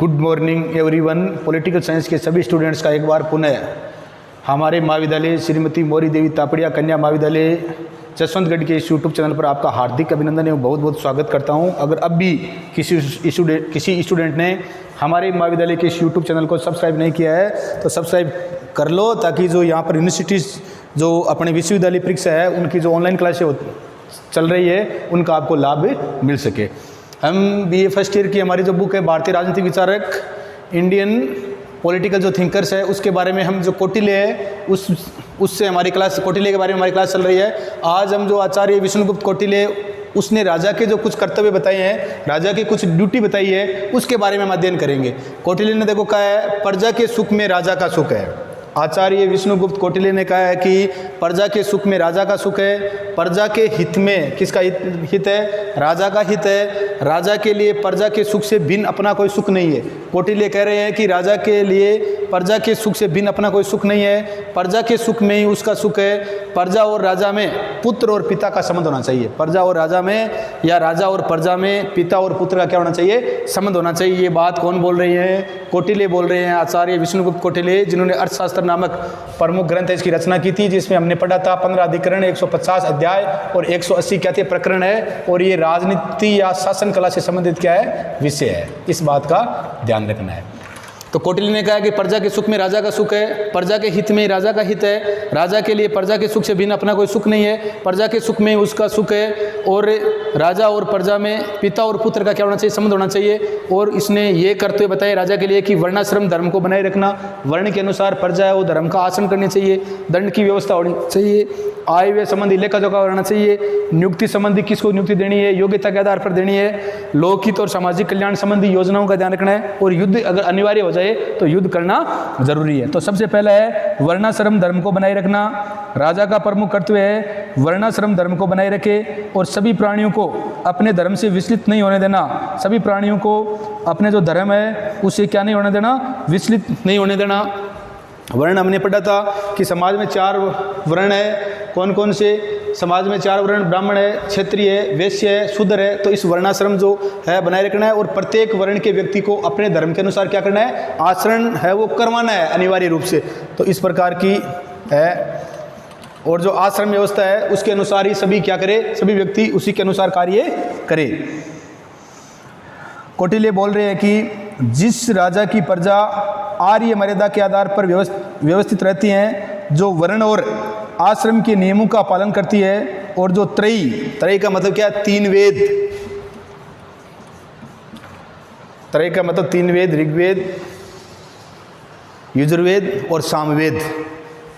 Good morning everyone. Political science के सभी students का एक बार पुनः हमारे महाविद्यालय श्रीमती मौरी देवी तापड़िया कन्या महाविद्यालय जसवंतगढ़ के इस यूट्यूब चैनल पर आपका हार्दिक अभिनंदन एवं बहुत बहुत स्वागत करता हूं। अगर अब भी किसी स्टूडेंट ने हमारे महाविद्यालय के इस यूट्यूब चैनल को सब्सक्राइब नहीं किया है तो सब्सक्राइब कर लो, ताकि जो यहाँ पर यूनिवर्सिटीज़ जो अपने विश्वविद्यालय परीक्षा है उनकी जो ऑनलाइन क्लासें चल रही है उनका आपको लाभ मिल सके। हम बीए फर्स्ट ईयर की हमारी जो बुक है भारतीय राजनीतिक विचारक, इंडियन पॉलिटिकल जो थिंकर्स है, उसके बारे में हम जो कौटिल्य है उससे हमारी क्लास, कौटिल्य के बारे में हमारी क्लास चल रही है। आज हम जो आचार्य विष्णुगुप्त कौटिल्य, उसने राजा के जो कुछ कर्तव्य बताए हैं, राजा की कुछ ड्यूटी बताई है, उसके बारे में हम अध्ययन करेंगे। कौटिल्य ने देखो कहा है प्रजा के सुख में राजा का सुख है। आचार्य विष्णुगुप्त कौटिल्य ने कहा है कि प्रजा के सुख में राजा का सुख है, प्रजा के हित में किसका हित है? राजा का हित है। राजा के लिए प्रजा के सुख से भिन्न अपना कोई सुख नहीं है। कौटिल्य कह रहे हैं कि राजा के लिए प्रजा के सुख से भिन्न अपना कोई सुख नहीं है, प्रजा के सुख में ही उसका सुख है। प्रजा और राजा में पुत्र और पिता का संबंध होना चाहिए। प्रजा और राजा में या राजा और प्रजा में पिता और पुत्र का क्या होना चाहिए? संबंध होना चाहिए। ये बात कौन बोल रही है? कौटिल्य बोल रहे हैं, आचार्य विष्णुगुप्त कौटिल्य, जिन्होंने अर्थशास्त्र नामक प्रमुख ग्रंथ है इसकी रचना की थी, जिसमें हमने पढ़ा था 15 अधिकरण, 150 अध्याय और 180 क्या थे? प्रकरण है। और ये राजनीति या शासन कला से संबंधित क्या है? विषय है। इस बात का ध्यान रखना है। तो कौटिल्य ने कहा कि प्रजा के सुख में राजा का सुख है, प्रजा के हित में राजा का हित है, राजा के लिए प्रजा के सुख से भिन्न अपना कोई सुख नहीं है, प्रजा के सुख में उसका सुख है। और राजा और प्रजा में पिता और पुत्र का क्या होना चाहिए? संबंध होना चाहिए। और इसने ये करते हुए बताया राजा के लिए कि वर्णाश्रम धर्म को बनाए रखना, वर्ण के अनुसार प्रजा है वो धर्म का आचरण करनी चाहिए, दंड की व्यवस्था होनी चाहिए, आय व्यय संबंधी लेखा जोखा होना चाहिए, नियुक्ति संबंधी किसको नियुक्ति देनी है, योग्यता के आधार पर देनी है, लोकहित और सामाजिक कल्याण संबंधी योजनाओं का ध्यान रखना है, और युद्ध अगर अनिवार्य हो जाए तो युद्ध करना जरूरी है। तो सबसे पहला है वर्णाश्रम धर्म को बनाए रखना। राजा का प्रमुख कर्तव्य है वर्णाश्रम धर्म को बनाए रखे और सभी प्राणियों को अपने धर्म से विचलित नहीं होने देना। सभी प्राणियों को अपने जो धर्म है उससे क्या नहीं होने देना? विचलित नहीं होने देना। वर्ण हमने पढ़ा था कि समाज में 4 वर्ण है। कौन कौन से? समाज में 4 वर्ण, ब्राह्मण है, क्षत्रिय है, वैश्य है, शूद्र है। तो इस वर्णाश्रम जो है बनाए रखना है, और प्रत्येक वर्ण के व्यक्ति को अपने धर्म के अनुसार क्या करना है? आचरण है वो करवाना है अनिवार्य रूप से। तो इस प्रकार की है। और जो आश्रम व्यवस्था है उसके अनुसार ही सभी क्या करे? सभी व्यक्ति उसी के अनुसार कार्य करे। कौटिल्य बोल रहे हैं कि जिस राजा की प्रजा आर्य मर्यादा के आधार पर व्यवस्थित रहती हैं, जो वर्ण और आश्रम के नियमों का पालन करती है, और जो त्रयी का मतलब क्या? 3 वेद। त्रय का मतलब 3 वेद, ऋग्वेद, यजुर्वेद और सामवेद।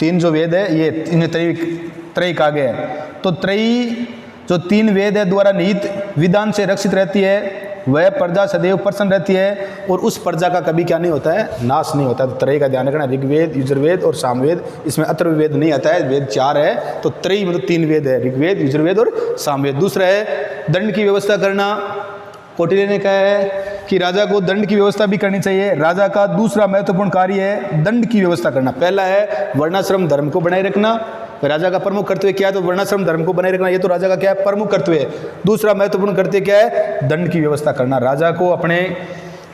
3 जो वेद है ये इन्हें त्रय कहा गया है। तो त्रयी जो 3 वेद है द्वारा निहित विधान से रक्षित रहती है, वह प्रजा सदैव प्रसन्न रहती है, और उस प्रजा का कभी क्या नहीं होता है? नाश नहीं होता है। तो त्रय का ध्यान रखना। ऋग्वेद, यजुर्वेद और सामवेद, इसमें अथर्ववेद नहीं आता है, वेद 4 है। तो त्रय मतलब 3 वेद है, ऋग्वेद, यजुर्वेद और सामवेद। दूसरा है दंड की व्यवस्था करना। कौटिल्य ने कहा है कि राजा को दंड की व्यवस्था भी करनी चाहिए। राजा का दूसरा महत्वपूर्ण कार्य है दंड की व्यवस्था करना। पहला है वर्णाश्रम धर्म को बनाए रखना। राजा का प्रमुख कर्तव्य क्या है? तो वर्णाश्रम धर्म को बनाए रखना। ये तो राजा का क्या है? प्रमुख कर्तव्य है। दूसरा महत्वपूर्ण कर्तव्य क्या है? दंड की व्यवस्था करना। राजा को अपने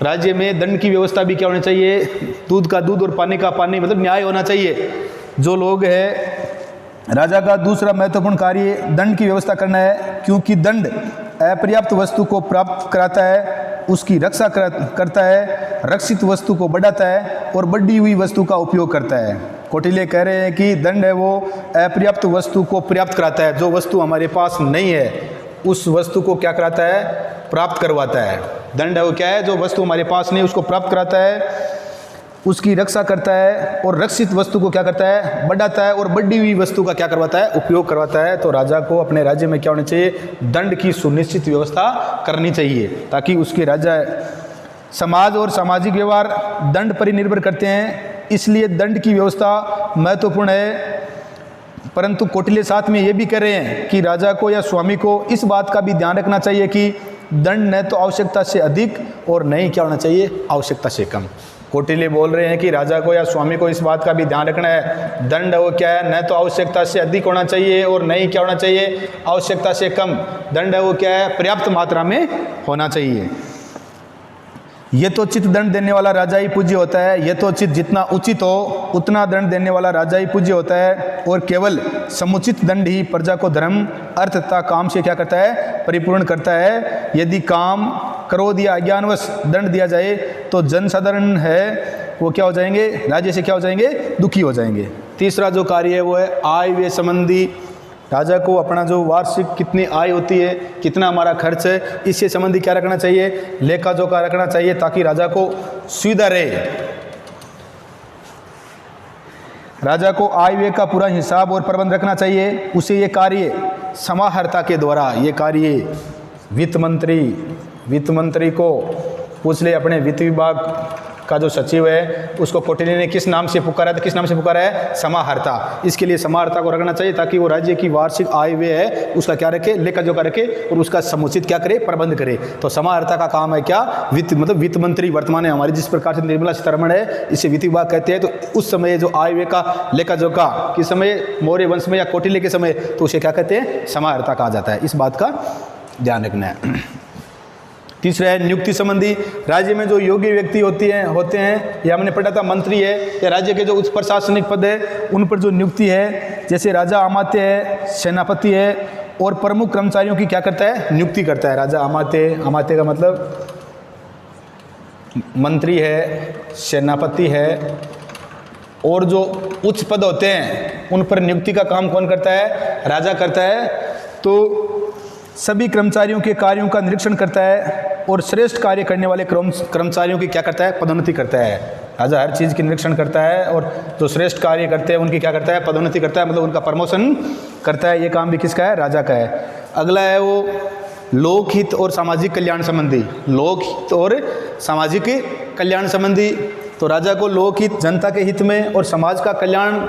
राज्य में दंड की व्यवस्था भी क्या होनी चाहिए? दूध का दूध और पानी का पानी, मतलब न्याय होना चाहिए। जो लोग हैं, राजा का दूसरा महत्वपूर्ण कार्य दंड की व्यवस्था करना है, क्योंकि दंड अपर्याप्त वस्तु को प्राप्त कराता है, उसकी रक्षा करता है, रक्षित वस्तु को बढ़ाता है और बढ़ी हुई वस्तु का उपयोग करता है। कौटिल्य कह रहे हैं कि दंड है वो अपर्याप्त वस्तु को पर्याप्त कराता है। जो वस्तु हमारे पास नहीं है उस वस्तु को क्या कराता है? प्राप्त करवाता है। दंड है वो क्या है? जो वस्तु हमारे पास नहीं उसको प्राप्त कराता है, उसकी रक्षा करता है, और रक्षित वस्तु को क्या करता है? बढ़ाता है, और बढ़ी हुई वस्तु का क्या करवाता है? उपयोग करवाता है। तो राजा को अपने राज्य में क्या होना चाहिए? दंड की सुनिश्चित व्यवस्था करनी चाहिए, ताकि उसके राज्य समाज और सामाजिक व्यवहार दंड पर ही निर्भर करते हैं, इसलिए दंड की व्यवस्था महत्वपूर्ण है। परंतु कौटिल्य साथ में ये भी कह रहे हैं कि राजा को या स्वामी को इस बात का भी ध्यान रखना चाहिए कि दंड न तो आवश्यकता से अधिक और न ही क्या होना चाहिए? आवश्यकता से कम। कौटिल्य बोल रहे हैं कि राजा को या स्वामी को इस बात का भी ध्यान रखना है, दंड वो क्या है? न तो आवश्यकता से अधिक होना चाहिए और न ही क्या होना चाहिए? आवश्यकता से कम। दंड वो क्या है? पर्याप्त मात्रा में होना चाहिए। यथोचित दंड देने वाला राजा ही पूज्य होता है। यथोचित जितना उचित हो उतना दंड देने वाला राजा ही पूज्य होता है। और केवल समुचित दंड ही प्रजा को धर्म अर्थ तथा काम से क्या करता है, परिपूर्ण करता है। यदि काम, क्रोध या अज्ञानवश दंड दिया जाए तो जनसाधारण है वो क्या हो जाएंगे, राज्य से क्या हो जाएंगे, दुखी हो जाएंगे। तीसरा जो कार्य है वो है आय व्यय संबंधी। राजा को अपना जो वार्षिक कितनी आय होती है, कितना हमारा खर्च है, इससे संबंधी क्या रखना चाहिए, लेखा जोखा रखना चाहिए, ताकि राजा को सुविधा रहे। राजा को आय व्यय का पूरा हिसाब और प्रबंध रखना चाहिए। उसे ये कार्य समाहर्ता के द्वारा, ये कार्य वित्त मंत्री को पूछ ले, अपने वित्त विभाग का जो सचिव है उसको कौटिल्य ने किस नाम से पुकारा है, किस नाम से पुकारा है, समाहर्ता। इसके लिए समाहर्ता को रखना चाहिए ताकि वो राज्य की वार्षिक आय व्यय है उसका क्या रखे, लेखा जोखा रखे और उसका समुचित क्या करे, प्रबंध करे। तो समाहर्ता का काम है क्या, वित्त मंत्री। वर्तमान में हमारी जिस प्रकार से निर्मला सीतारमण है, इसे वित्त विभाग कहते हैं। तो उस समय जो आय व्यय का लेखा जोखा किस समय, मौर्य वंश में या कौटिल्य के समय, तो उसे क्या कहते हैं, समाहर्ता कहा जाता है। इस बात का ध्यान रखना है। तीसरा है नियुक्ति संबंधी। राज्य में जो योग्य व्यक्ति होते हैं, या हमने पढ़ा था मंत्री है या राज्य के जो उच्च प्रशासनिक पद है उन पर जो नियुक्ति है, जैसे राजा अमात्य है, सेनापति है और प्रमुख कर्मचारियों की क्या करता है, नियुक्ति करता है। राजा अमात्य का मतलब मंत्री है, सेनापति है और जो उच्च पद होते हैं उन पर नियुक्ति का काम कौन करता है, राजा करता है। तो सभी कर्मचारियों के कार्यों का निरीक्षण करता है और श्रेष्ठ कार्य करने वाले कर्मचारियों की क्या करता है, पदोन्नति करता है। राजा हर चीज़ की निरीक्षण करता है और जो श्रेष्ठ कार्य करते हैं उनकी क्या करता है, पदोन्नति करता है, मतलब उनका प्रमोशन करता है। ये काम भी किसका है, राजा का है। अगला है वो लोकहित और सामाजिक कल्याण संबंधी। लोकहित और सामाजिक कल्याण संबंधी, तो राजा को लोकहित, जनता के हित में और समाज का कल्याण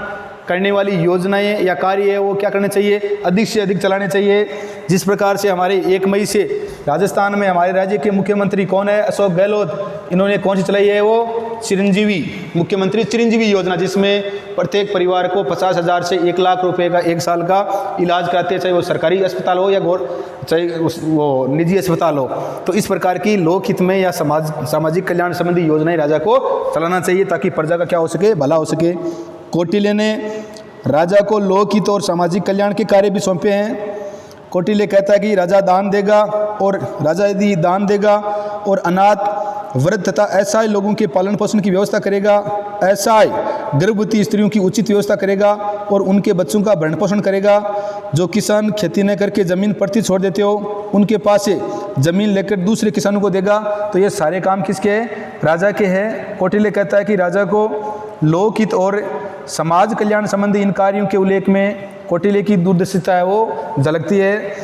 करने वाली योजनाएं या कार्य है वो क्या करने चाहिए, अधिक से अधिक चलाने चाहिए। जिस प्रकार से हमारे 1 मई से राजस्थान में हमारे राज्य के मुख्यमंत्री कौन है, अशोक गहलोत, इन्होंने कौन सी चलाई है, वो मुख्यमंत्री चिरंजीवी योजना, जिसमें प्रत्येक परिवार को 50,000 से 1 लाख रुपए का 1 साल का इलाज कराते हैं, चाहे वो सरकारी अस्पताल हो या चाहे वो निजी अस्पताल हो। तो इस प्रकार की लोकहित में या सामाजिक कल्याण संबंधी योजनाएं राजा को चलाना चाहिए ताकि प्रजा का क्या हो सके, भला हो सके। कौटिल्य ने राजा को लोकहित और सामाजिक कल्याण के कार्य भी सौंपे हैं। कौटिल्य कहता है कि राजा दान देगा, और राजा यदि दान देगा और अनाथ, वृद्ध तथा असहाय लोगों के पालन पोषण की व्यवस्था करेगा, असहाय गर्भवती स्त्रियों की उचित व्यवस्था करेगा और उनके बच्चों का भरण पोषण करेगा। जो किसान खेती न करके जमीन पड़ती छोड़ देते हो उनके पास से जमीन लेकर दूसरे किसानों को देगा। तो ये सारे काम किसके हैं, राजा के हैं। कौटिल्य कहता है कि राजा को लोकहित और समाज कल्याण संबंधी इन कार्यों के उल्लेख में कौटिल्य की दूरदर्शिता है वो झलकती है।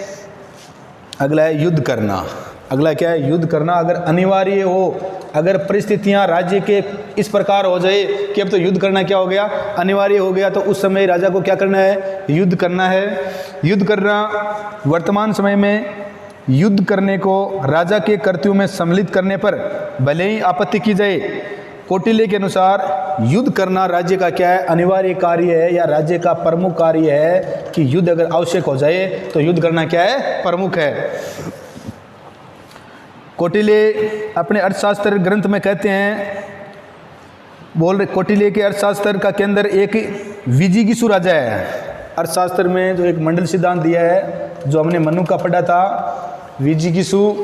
अगला है युद्ध करना। अगला क्या है, युद्ध करना। अगर अनिवार्य हो, अगर परिस्थितियां राज्य के इस प्रकार हो जाए कि अब तो युद्ध करना क्या हो गया, अनिवार्य हो गया, तो उस समय राजा को क्या करना है, युद्ध करना है। युद्ध करना, वर्तमान समय में युद्ध करने को राजा के कर्तव्यों में सम्मिलित करने पर भले ही आपत्ति की जाए, कौटिल्य के अनुसार युद्ध करना राज्य का क्या है, अनिवार्य कार्य है या राज्य का प्रमुख कार्य है कि युद्ध अगर आवश्यक हो जाए तो युद्ध करना क्या है, प्रमुख है। कौटिल्य अपने अर्थशास्त्र ग्रंथ में कहते हैं, कौटिल्य के अर्थशास्त्र का केंद्र एक विजिगीषु राजा है। अर्थशास्त्र में जो एक मंडल सिद्धांत दिया है, जो हमने मनु का पढ़ा था, विजिगीषु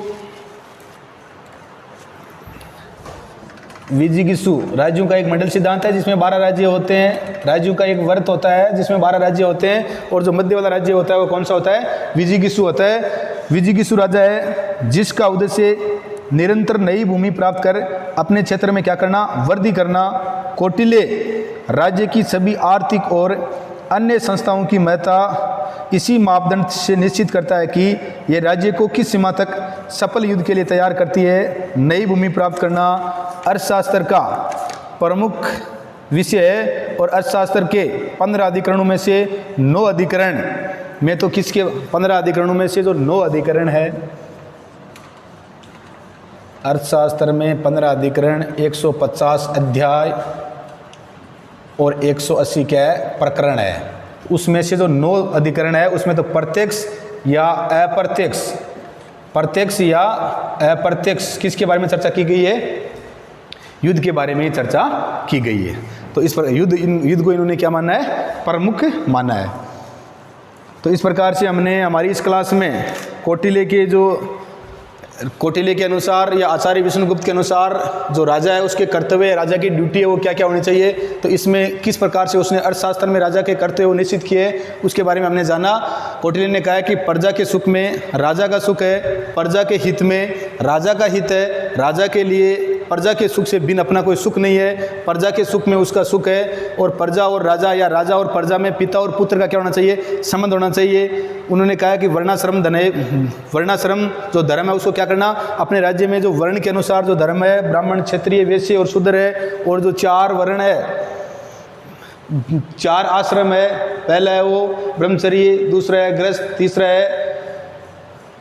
राज्यों का एक मंडल सिद्धांत है जिसमें 12 राज्य होते हैं। राज्यों का एक वर्त होता है जिसमें 12 राज्य होते हैं, और जो मध्य वाला राज्य होता है वो कौन सा होता है, विजिगीषु होता है। विजिगीषु राजा है जिसका उद्देश्य निरंतर नई भूमि प्राप्त कर अपने क्षेत्र में क्या करना, वृद्धि करना। कौटिल्य राज्य की सभी आर्थिक और अन्य संस्थाओं की महत्ता इसी मापदंड से निश्चित करता है कि यह राज्य को किस सीमा तक सफल युद्ध के लिए तैयार करती है। नई भूमि प्राप्त करना अर्थशास्त्र का प्रमुख विषय है, और अर्थशास्त्र के 15 अधिकरणों में से 9 अधिकरण में, तो किसके 15 अधिकरणों में से जो 9 अधिकरण है अर्थशास्त्र में, 15 अधिकरण, 150 अध्याय और 180 क्या है, प्रकरण है। उसमें से जो 9 अधिकरण है उसमें तो प्रत्यक्ष या अप्रत्यक्ष प्रत्यक्ष या अप्रत्यक्ष किसके बारे में चर्चा की गई है? युद्ध के बारे में चर्चा की गई है। तो इस पर युद्ध को इन्होंने क्या माना है? प्रमुख माना है। तो इस प्रकार से हमने हमारी इस क्लास में कौटिल्य के अनुसार या आचार्य विष्णुगुप्त के अनुसार जो राजा है उसके कर्तव्य, राजा की ड्यूटी है वो क्या क्या होनी चाहिए, तो इसमें किस प्रकार से उसने अर्थशास्त्र में राजा के कर्तव्य वो निश्चित किए उसके बारे में हमने जाना। कौटिल्य ने कहा है कि प्रजा के सुख में राजा का सुख है, प्रजा के हित में राजा का हित है, राजा के लिए प्रजा के सुख से बिन अपना कोई सुख नहीं है, प्रजा के सुख में उसका सुख है, और प्रजा और राजा या राजा और प्रजा में पिता और पुत्र का क्या होना चाहिए? संबंध होना चाहिए। उन्होंने कहा कि वर्णाश्रम जो धर्म है उसको क्या करना? अपने राज्य में जो वर्ण के अनुसार जो धर्म है, ब्राह्मण, क्षत्रिय, वैश्य और शूद्र है, और जो 4 वर्ण है, 4 आश्रम है, पहला है वो ब्रह्मचर्य, दूसरा है गृहस्थ, तीसरा है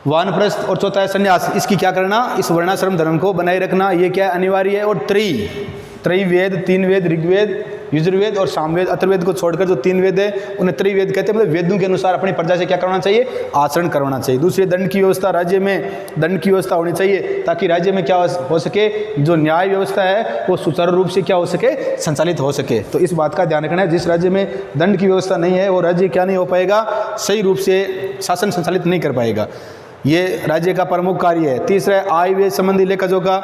वानप्रस्थ और चौथा है संन्यास। इसकी क्या करना? इस वर्णाश्रम धर्म को बनाए रखना, ये क्या अनिवार्य है। और त्रैवेद, 3 वेद, ऋग्वेद, यजुर्वेद और सामवेद, अथर्ववेद को छोड़कर जो 3 वेद है उन्हें त्रैवेद कहते हैं। मतलब वेदों के अनुसार अपनी प्रजा से क्या करना चाहिए? आचरण करवाना चाहिए। दूसरी, दंड की व्यवस्था, राज्य में दंड की व्यवस्था होनी चाहिए ताकि राज्य में क्या हो सके? जो न्याय व्यवस्था है वो सुचारू रूप से क्या हो सके? संचालित हो सके। तो इस बात का ध्यान रखना है, जिस राज्य में दंड की व्यवस्था नहीं है वो राज्य क्या नहीं हो पाएगा? सही रूप से शासन संचालित नहीं कर पाएगा। ये राज्य का प्रमुख कार्य है। तीसरा है आय व्यय संबंधी लेखा जोखा।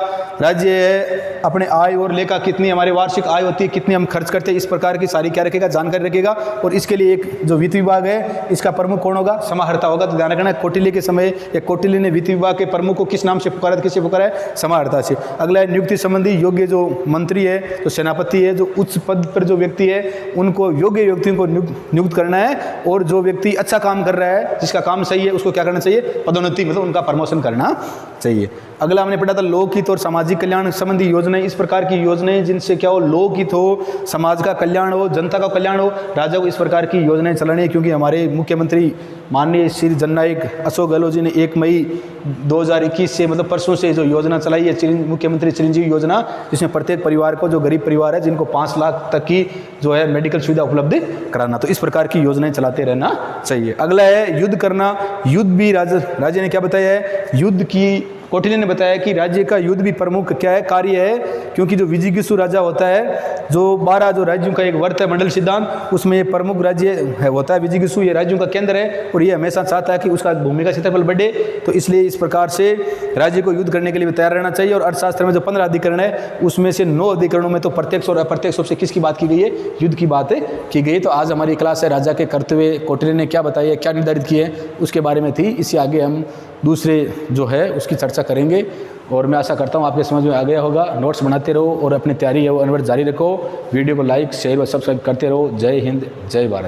राज्य है अपने आय और लेखा, कितनी हमारी वार्षिक आय होती है, कितनी हम खर्च करते हैं, इस प्रकार की सारी क्या रखेगा? जानकारी रखेगा। और इसके लिए एक जो वित्त विभाग है इसका प्रमुख कौन होगा? समाहर्ता होगा। तो ध्यान रखना है, कौटिल्य के समय या कौटिल्य ने वित्त विभाग के प्रमुख को किस नाम से पुकारा? किससे पुकारा है? समाहर्ता से। अगला है नियुक्ति संबंधी। योग्य जो मंत्री है, जो सेनापति है, जो उच्च पद पर जो व्यक्ति है उनको, योग्य व्यक्तियों को नियुक्त करना है। और जो व्यक्ति अच्छा काम कर रहा है, जिसका काम सही है, उसको क्या करना चाहिए? पदोन्नति, मतलब उनका प्रमोशन करना चाहिए। अगला हमने पढ़ा था लोकहित और सामाजिक कल्याण संबंधी योजनाएं। इस प्रकार की योजनाएं जिनसे क्या हो? लोकहित हो, समाज का कल्याण हो, जनता का कल्याण हो। राजा को इस प्रकार की योजनाएं चलानी है, क्योंकि हमारे मुख्यमंत्री माननीय श्री जननायक अशोक गहलोत जी ने 1 मई 2021 से, मतलब परसों से जो योजना चलाई है मुख्यमंत्री चिरंजीवी योजना, जिसमें प्रत्येक परिवार को, जो गरीब परिवार है जिनको 5 लाख तक की जो है मेडिकल सुविधा उपलब्ध कराना। तो इस प्रकार की योजनाएं चलाते रहना चाहिए। अगला है युद्ध करना। युद्ध भी राजा ने क्या बताया है? युद्ध की कौटिल्य ने बताया कि राज्य का युद्ध भी प्रमुख क्या है? कार्य है। क्योंकि जो विजिगीषु राजा होता है, जो 12 जो राज्यों का एक वर्त है मंडल सिद्धांत, उसमें ये प्रमुख राज्य है होता है विजिगीषु, ये राज्यों का केंद्र है और ये हमेशा चाहता है कि उसका भूमि का क्षेत्रफल बढ़े। तो इसलिए इस प्रकार से राज्य को युद्ध करने के लिए भी तैयार रहना चाहिए। और अर्थशास्त्र में जो 15 अधिकरण है उसमें से 9 अधिकरणों में तो प्रत्यक्ष और अप्रत्यक्ष रूप से किसकी बात की गई है? युद्ध की बात की गई। तो आज हमारी क्लास है राजा के कर्तव्य, कौटिल्य ने क्या बताया, क्या निर्धारित किए, उसके बारे में थी। इससे आगे हम दूसरे जो है उसकी चर्चा करेंगे। और मैं आशा करता हूँ आपके समझ में आ गया होगा। नोट्स बनाते रहो और अपनी तैयारी है वो अनवरत जारी रखो। वीडियो को लाइक, शेयर और सब्सक्राइब करते रहो। जय हिंद, जय भारत।